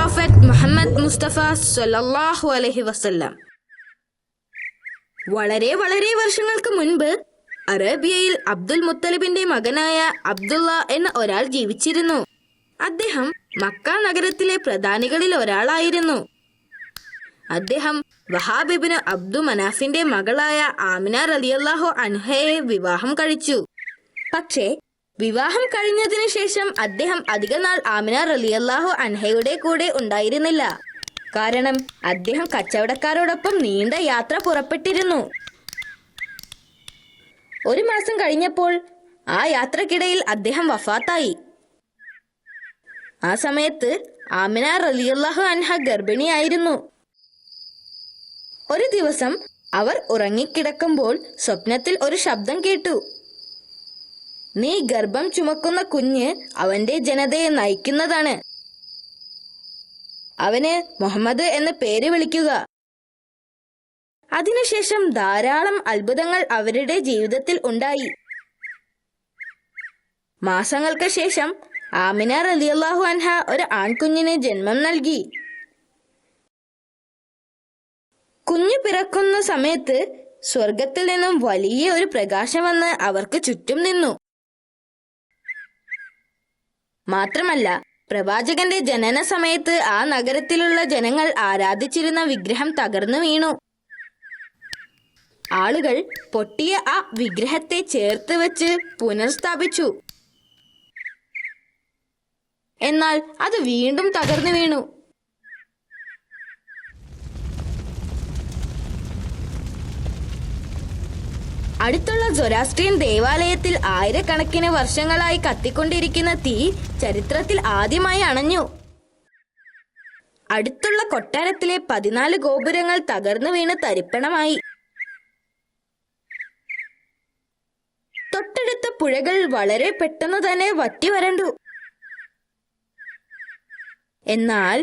Prophet Muhammad Mustafa സ്വല്ലല്ലാഹു അലൈഹി വസല്ലം. വളരെ വളരെ വർഷങ്ങൾക്ക് മുൻപ് അറേബ്യയിൽ അബ്ദുൽ മുത്തലിബിന്റെ മകനായ അബ്ദുള്ള എന്ന ഒരാൾ ജീവിച്ചിരുന്നു. അദ്ദേഹം മക്ക നഗരത്തിലെ പ്രധാനികളിൽ ഒരാളായിരുന്നു. അദ്ദേഹം വഹാബ് ഇബ്നു അബ്ദു മനാഫിന്റെ മകളായ ആമിന റളിയല്ലാഹു അൻഹയെ വിവാഹം കഴിച്ചു. പക്ഷേ വിവാഹം കഴിഞ്ഞതിനു ശേഷം അദ്ദേഹം അധികനാൾ ആമിന റളിയല്ലാഹു അൻഹയുടെ കൂടെ ഉണ്ടായിരുന്നില്ല. കാരണം അദ്ദേഹം കച്ചവടക്കാരോടൊപ്പം നീണ്ട യാത്ര പുറപ്പെട്ടിരുന്നു. ഒരു മാസം കഴിഞ്ഞപ്പോൾ ആ യാത്രക്കിടയിൽ അദ്ദേഹം വഫാത്തായി. ആ സമയത്ത് ആമിന റളിയല്ലാഹു അൻഹ ഗർഭിണിയായിരുന്നു. ഒരു ദിവസം അവർ ഉറങ്ങിക്കിടക്കുമ്പോൾ സ്വപ്നത്തിൽ ഒരു ശബ്ദം കേട്ടു. നീ ഗർഭം ചുമക്കുന്ന കുഞ്ഞ് അവന്റെ ജനതയെ നയിക്കുന്നതാണ്. അവന് മുഹമ്മദ് എന്ന് പേര് വിളിക്കുക. അതിനുശേഷം ധാരാളം അത്ഭുതങ്ങൾ അവരുടെ ജീവിതത്തിൽ ഉണ്ടായി. മാസങ്ങൾക്ക് ശേഷം ആമിന റളിയല്ലാഹു അൻഹ ഒരു ആൺകുഞ്ഞിന് ജന്മം നൽകി. കുഞ്ഞു പിറക്കുന്ന സമയത്ത് സ്വർഗത്തിൽ നിന്നും വലിയ ഒരു പ്രകാശം വന്ന് അവർക്ക് ചുറ്റും നിന്നു. മാത്രമല്ല പ്രവാചകന്റെ ജനന സമയത്ത് ആ നഗരത്തിലുള്ള ജനങ്ങൾ ആരാധിച്ചിരുന്ന വിഗ്രഹം തകർന്നു വീണു. ആളുകൾ പൊട്ടിയ ആ വിഗ്രഹത്തെ ചേർത്ത് വെച്ച് പുനഃസ്ഥാപിച്ചു. എന്നാൽ അത് വീണ്ടും തകർന്നു വീണു. അടുത്തുള്ള സൊറാസ്ട്രിയൻ ദേവാലയത്തിൽ ആയിരക്കണക്കിന് വർഷങ്ങളായി കത്തിക്കൊണ്ടിരിക്കുന്ന തീ ചരിത്രത്തിൽ ആദ്യമായി അണഞ്ഞു. അടുത്തുള്ള കൊട്ടാരത്തിലെ 14 ഗോപുരങ്ങൾ തകർന്നു വീണ് തരിപ്പണമായി. തൊട്ടടുത്ത പുഴകൾ വളരെ പെട്ടെന്ന് തന്നെ വറ്റി വരണ്ടു. എന്നാൽ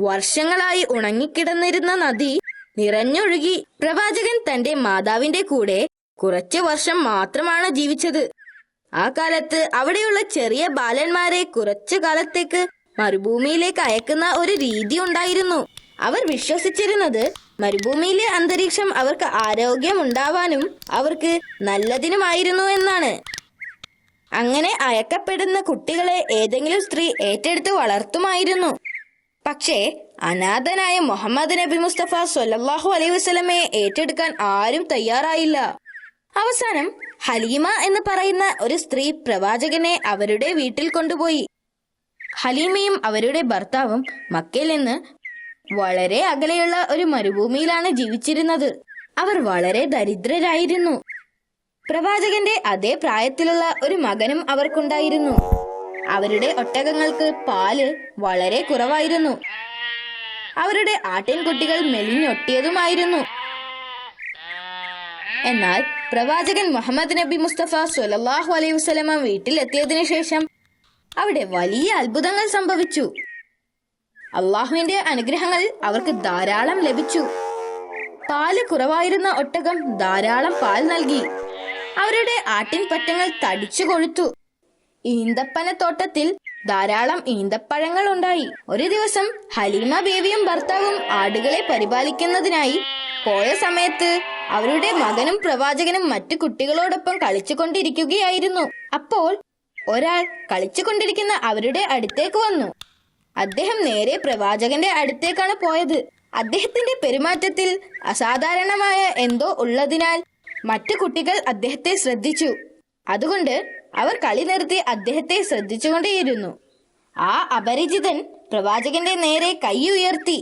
വർഷങ്ങളായി ഉണങ്ങിക്കിടന്നിരുന്ന നദി നിറഞ്ഞൊഴുകി. പ്രവാചകൻ തന്റെ മാതാവിന്റെ കൂടെ കുറച്ചു വർഷം മാത്രമാണ് ജീവിച്ചത്. ആ കാലത്ത് അവിടെയുള്ള ചെറിയ ബാലന്മാരെ കുറച്ചു കാലത്തേക്ക് മരുഭൂമിയിലേക്ക് അയക്കുന്ന ഒരു രീതി ഉണ്ടായിരുന്നു. അവർ വിശ്വസിച്ചിരുന്നത് മരുഭൂമിയിലെ അന്തരീക്ഷം അവർക്ക് ആരോഗ്യമുണ്ടാവാനും അവർക്ക് നല്ലതിനുമായിരുന്നു എന്നാണ്. അങ്ങനെ അയക്കപ്പെടുന്ന കുട്ടികളെ ഏതെങ്കിലും സ്ത്രീ ഏറ്റെടുത്ത് വളർത്തുമായിരുന്നു. പക്ഷേ അനാഥനായ മുഹമ്മദ് നബി മുസ്തഫ സ്വല്ലല്ലാഹു അലൈഹി വസല്ലമയെ ഏറ്റെടുക്കാൻ ആരും തയ്യാറായില്ല. അവസാനം ഹലീമ എന്ന് പറയുന്ന ഒരു സ്ത്രീ പ്രവാചകനെ അവരുടെ വീട്ടിൽ കൊണ്ടുപോയി. ഹലീമയും അവരുടെ ഭർത്താവും മക്കയിൽ നിന്ന് വളരെ അകലെയുള്ള ഒരു മരുഭൂമിയിലാണ് ജീവിച്ചിരുന്നത്. അവർ വളരെ ദരിദ്രരായിരുന്നു. പ്രവാചകന്റെ അതേ പ്രായത്തിലുള്ള ഒരു മകനും അവർക്കുണ്ടായിരുന്നു. അവരുടെ ഒട്ടകങ്ങൾക്ക് പാല് വളരെ കുറവായിരുന്നു. അവരുടെ ആട്ടിൻകുട്ടികൾ മെലിഞ്ഞൊട്ടിയതുമായിരുന്നു. എന്നാൽ പ്രവാചകൻ മുഹമ്മദ് നബി മുസ്തഫ സ്വല്ലല്ലാഹു അലൈഹി വസല്ലമ വീട്ടിലെത്തിയതിനു ശേഷം അവിടെ വലിയ അത്ഭുതങ്ങൾ സംഭവിച്ചു. അള്ളാഹുവിന്റെ അനുഗ്രഹങ്ങൾ അവർക്ക് ധാരാളം ലഭിച്ചു. പാല് കുറവായിരുന്ന ഒട്ടകം ധാരാളം പാൽ നൽകി. അവരുടെ ആട്ടിൻപറ്റങ്ങൾ തടിച്ചു കൊഴുത്തു. ഈന്തപ്പനത്തോട്ടത്തിൽ ധാരാളം ഈന്തപ്പഴങ്ങൾ ഉണ്ടായി. ഒരു ദിവസം ഹലീമ ബേബിയും ഭർത്താവും ആടുകളെ പരിപാലിക്കുന്നതിനായി പോയ സമയത്ത് അവരുടെ മകനും പ്രവാചകനും മറ്റു കുട്ടികളോടൊപ്പം കളിച്ചുകൊണ്ടിരിക്കുകയായിരുന്നു. അപ്പോൾ ഒരാൾ കളിച്ചുകൊണ്ടിരിക്കുന്ന അവരുടെ അടുത്തേക്ക് വന്നു. അദ്ദേഹം നേരെ പ്രവാചകന്റെ അടുത്തേക്കാണ് പോയത്. അദ്ദേഹത്തിന്റെ പെരുമാറ്റത്തിൽ അസാധാരണമായ എന്തോ ഉള്ളതിനാൽ മറ്റു കുട്ടികൾ അദ്ദേഹത്തെ ശ്രദ്ധിച്ചു. അതുകൊണ്ട് അവർ കളി നിർത്തി അദ്ദേഹത്തെ ശ്രദ്ധിച്ചുകൊണ്ടേയിരുന്നു. ആ അപരിചിതൻ പ്രവാചകന്റെ നേരെ കൈ ഉയർത്തി.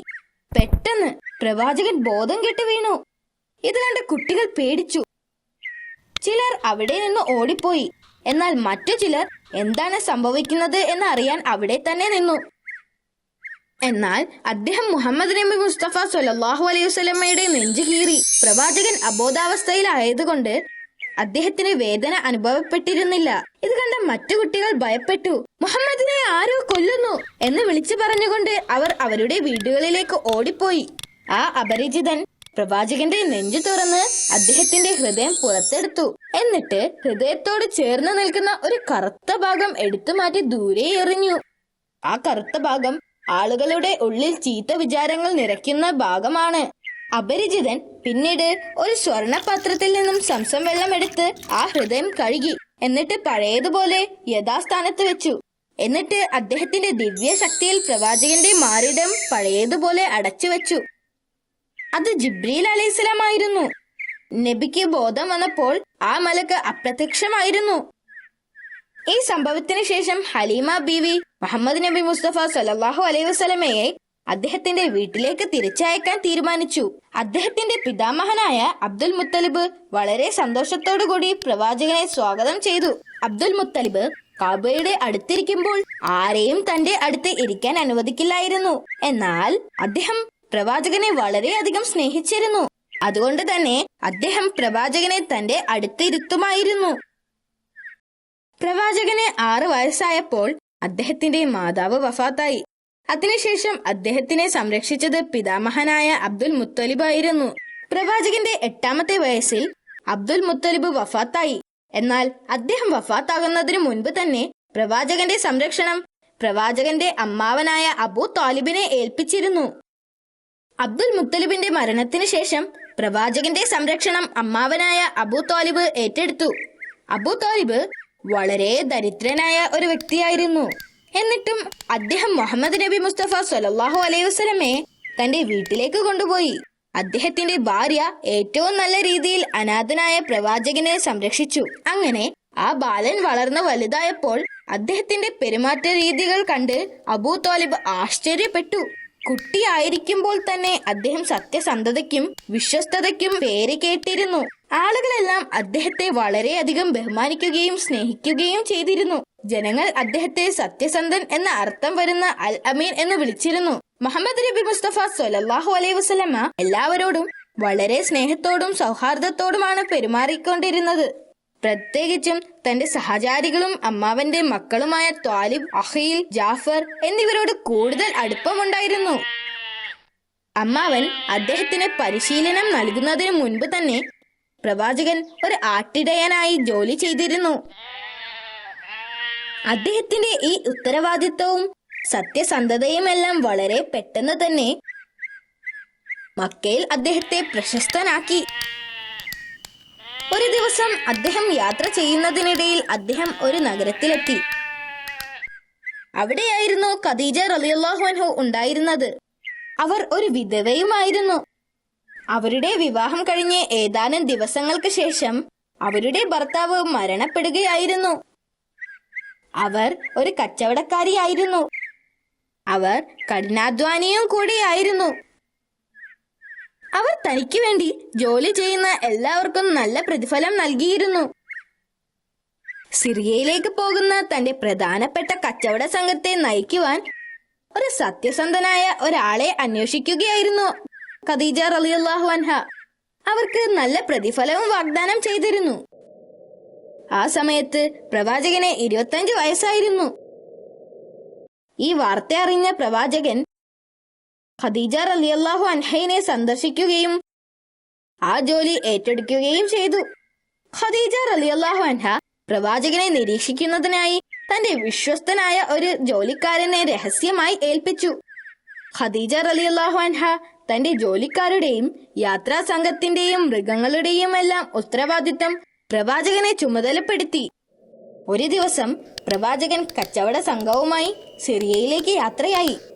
പെട്ടെന്ന് പ്രവാചകൻ ബോധം കെട്ട് വീണു. ഇത് കണ്ട് കുട്ടികൾ പേടിച്ചു. ചിലർ അവിടെ നിന്ന് ഓടിപ്പോയി. എന്നാൽ മറ്റു ചിലർ എന്താണ് സംഭവിക്കുന്നത് എന്ന് അറിയാൻ അവിടെ തന്നെ നിന്നു. എന്നാൽ അദ്ദേഹം മുഹമ്മദ് നബി മുസ്തഫ സ്വല്ലല്ലാഹു അലൈഹി വസല്ലമയുടെ നെഞ്ചു കീറി. പ്രവാചകൻ അബോധാവസ്ഥയിലായതുകൊണ്ട് അദ്ദേഹത്തിന് വേദന അനുഭവപ്പെട്ടിരുന്നില്ല. ഇത് കണ്ട മറ്റു കുട്ടികൾ ഭയപ്പെട്ടു. മുഹമ്മദിനെ ആരോ കൊല്ലുന്നു എന്ന് വിളിച്ചു പറഞ്ഞുകൊണ്ട് അവർ അവരുടെ വീടുകളിലേക്ക് ഓടിപ്പോയി. ആ അപരിചിതൻ പ്രവാചകന്റെ നെഞ്ചു തുറന്ന് അദ്ദേഹത്തിന്റെ ഹൃദയം പുറത്തെടുത്തു. എന്നിട്ട് ഹൃദയത്തോട് ചേർന്ന് നിൽക്കുന്ന ഒരു കറുത്ത ഭാഗം എടുത്തു മാറ്റി ദൂരെ എറിഞ്ഞു. ആ കറുത്ത ഭാഗം ആളുകളുടെ ഉള്ളിൽ ചീത്ത വിചാരങ്ങൾ നിറയ്ക്കുന്ന ഭാഗമാണ്. അപരിചിതൻ പിന്നീട് ഒരു സ്വർണപാത്രത്തിൽ നിന്നും സംസം വെള്ളം എടുത്ത് ആ ഹൃദയം കഴുകി, എന്നിട്ട് പഴയതുപോലെ യഥാസ്ഥാനത്ത് വെച്ചു. എന്നിട്ട് അദ്ദേഹത്തിന്റെ ദിവ്യ ശക്തിയിൽ പ്രവാചകന്റെ മാറിടം പഴയതുപോലെ അടച്ചു വെച്ചു. അത് ജിബ്രീൽ അലൈഹിസ്സലാം ആയിരുന്നു. നബിക്ക് ബോധം വന്നപ്പോൾ ആ മലക്ക് അപ്രത്യക്ഷമായിരുന്നു. ഈ സംഭവത്തിന് ശേഷം ഹലീമ ബീവി മുഹമ്മദ് നബി മുസ്തഫ സല്ലല്ലാഹു അലൈഹി വസല്ലമയെ അദ്ദേഹത്തിന്റെ വീട്ടിലേക്ക് തിരിച്ചയക്കാൻ തീരുമാനിച്ചു. അദ്ദേഹത്തിന്റെ പിതാമഹനായ അബ്ദുൽ മുത്തലിബ് വളരെ സന്തോഷത്തോടുകൂടി പ്രവാചകനെ സ്വാഗതം ചെയ്തു. അബ്ദുൽ മുത്തലിബ് കാബയുടെ അടുത്തിരിക്കുമ്പോൾ ആരെയും തന്റെ അടുത്ത് ഇരിക്കാൻ അനുവദിക്കില്ലായിരുന്നു. എന്നാൽ അദ്ദേഹം പ്രവാചകനെ വളരെയധികം സ്നേഹിച്ചിരുന്നു. അതുകൊണ്ട് തന്നെ അദ്ദേഹം പ്രവാചകനെ തന്റെ അടുത്തിരുത്തുമായിരുന്നു. പ്രവാചകന് 6 വയസ്സായപ്പോൾ അദ്ദേഹത്തിന്റെ മാതാവ് വഫാത്തായി. അതിനുശേഷം അദ്ദേഹത്തിനെ സംരക്ഷിച്ചത് പിതാമഹനായ അബ്ദുൽ മുത്തലിബ് ആയിരുന്നു. പ്രവാചകന്റെ 8ാമത്തെ വയസ്സിൽ അബ്ദുൽ മുത്തലിബ് വഫാത്തായി. എന്നാൽ അദ്ദേഹം വഫാത്താകുന്നതിനു മുൻപ് തന്നെ പ്രവാചകന്റെ സംരക്ഷണം പ്രവാചകന്റെ അമ്മാവനായ അബൂ താലിബിനെ ഏൽപ്പിച്ചിരുന്നു. അബ്ദുൽ മുത്തലിബിന്റെ മരണത്തിന് ശേഷം പ്രവാചകന്റെ സംരക്ഷണം അമ്മാവനായ അബൂ താലിബ് ഏറ്റെടുത്തു. അബൂ താലിബ് വളരെ ദരിദ്രനായ ഒരു വ്യക്തിയായിരുന്നു. എന്നിട്ടും അദ്ദേഹം മുഹമ്മദ് നബി മുസ്തഫ സല്ലല്ലാഹു അലൈഹി വസല്ലമയെ തന്റെ വീട്ടിലേക്ക് കൊണ്ടുപോയി. അദ്ദേഹത്തിന്റെ ഭാര്യ ഏറ്റവും നല്ല രീതിയിൽ അനാഥനായ പ്രവാചകനെ സംരക്ഷിച്ചു. അങ്ങനെ ആ ബാലൻ വളർന്നു വലുതായപ്പോൾ അദ്ദേഹത്തിന്റെ പെരുമാറ്റ രീതികൾ കണ്ട് അബൂ താലിബ് ആശ്ചര്യപ്പെട്ടു. കുട്ടിയായിരിക്കുമ്പോൾ തന്നെ അദ്ദേഹം സത്യസന്ധതയ്ക്കും വിശ്വസ്തതയ്ക്കും പേര് കേട്ടിരുന്നു. ആളുകളെല്ലാം അദ്ദേഹത്തെ വളരെയധികം ബഹുമാനിക്കുകയും സ്നേഹിക്കുകയും ചെയ്തിരുന്നു. ജനങ്ങൾ അദ്ദേഹത്തെ സത്യസന്ധൻ എന്ന അർത്ഥം വരുന്ന അൽ അമീൻ എന്ന് വിളിച്ചിരുന്നു. മുഹമ്മദ് നബി മുസ്തഫ സല്ലല്ലാഹു അലൈഹി വസല്ലമ എല്ലാവരോടും വളരെ സ്നേഹത്തോടും സൗഹാർദ്ദത്തോടുമാണ് പെരുമാറിക്കൊണ്ടിരുന്നത്. പ്രത്യേകിച്ചും തന്റെ സഹചാരികളും അമ്മാവന്റെ മക്കളുമായ ത്വാലിബ്, അഖീൽ, ജാഫർ എന്നിവരോട് കൂടുതൽ അടുപ്പമുണ്ടായിരുന്നു. അമ്മാവൻ അദ്ദേഹത്തിന് പരിശീലനം നൽകുന്നതിന് മുൻപ് തന്നെ പ്രവാചകൻ ഒരു ആട്ടിടയനായി ജോലി ചെയ്തിരുന്നു. അദ്ദേഹത്തിന്റെ ഈ ഉത്തരവാദിത്വവും സത്യസന്ധതയുമെല്ലാം വളരെ പെട്ടെന്ന് തന്നെ മക്കയിൽ അദ്ദേഹത്തെ പ്രശസ്തനാക്കി. ഒരു ദിവസം അദ്ദേഹം യാത്ര ചെയ്യുന്നതിനിടയിൽ അദ്ദേഹം ഒരു നഗരത്തിലെത്തി. അവിടെയായിരുന്നു ഖദീജ റളിയല്ലാഹു അൻഹ ഉണ്ടായിരുന്നത്. അവർ ഒരു വിധവയുമായിരുന്നു. അവരുടെ വിവാഹം കഴിഞ്ഞ് ഏതാനും ദിവസങ്ങൾക്ക് ശേഷം അവരുടെ ഭർത്താവ് മരണപ്പെടുകയായിരുന്നു. അവർ ഒരു കച്ചവടക്കാരിയായിരുന്നു. അവർ കഠിനാധ്വാനിയും കൂടിയായിരുന്നു. അവർ തനിക്ക് വേണ്ടി ജോലി ചെയ്യുന്ന എല്ലാവർക്കും നല്ല പ്രതിഫലം നൽകിയിരുന്നു. സിറിയയിലേക്ക് പോകുന്ന തന്റെ പ്രധാനപ്പെട്ട കച്ചവട സംഘത്തെ നയിക്കുവാൻ ഒരു സത്യസന്ധനായ ഒരാളെ അന്വേഷിക്കുകയായിരുന്നു ഖദീജ റളിയല്ലാഹു അൻഹ. അവർക്ക് നല്ല പ്രതിഫലവും വാഗ്ദാനം ചെയ്തിരുന്നു. ആ സമയത്ത് പ്രവാചകന് 25 വയസ്സായിരുന്നു. ഈ വാർത്ത അറിഞ്ഞ പ്രവാചകൻ ഖദീജ റളിയല്ലാഹു അൻഹയെ സന്ദർശിക്കുകയും ആ ജോലി ഏറ്റെടുക്കുകയും ചെയ്തു. ഖദീജ റളിയല്ലാഹു അൻഹ പ്രവാചകനെ നിരീക്ഷിക്കുന്നതിനായി തന്റെ വിശ്വസ്തനായ ഒരു ജോലിക്കാരനെ രഹസ്യമായി ഏൽപ്പിച്ചു. ഖദീജ റളിയല്ലാഹു അൻഹ തന്റെ ജോലിക്കാരുടെയും യാത്രാ സംഘത്തിന്റെയും മൃഗങ്ങളുടെയും എല്ലാം ഉത്തരവാദിത്തം പ്രവാചകനെ ചുമതലപ്പെടുത്തി. ഒരു ദിവസം പ്രവാചകൻ കച്ചവട സംഘവുമായി സിറിയയിലേക്ക് യാത്രയായി.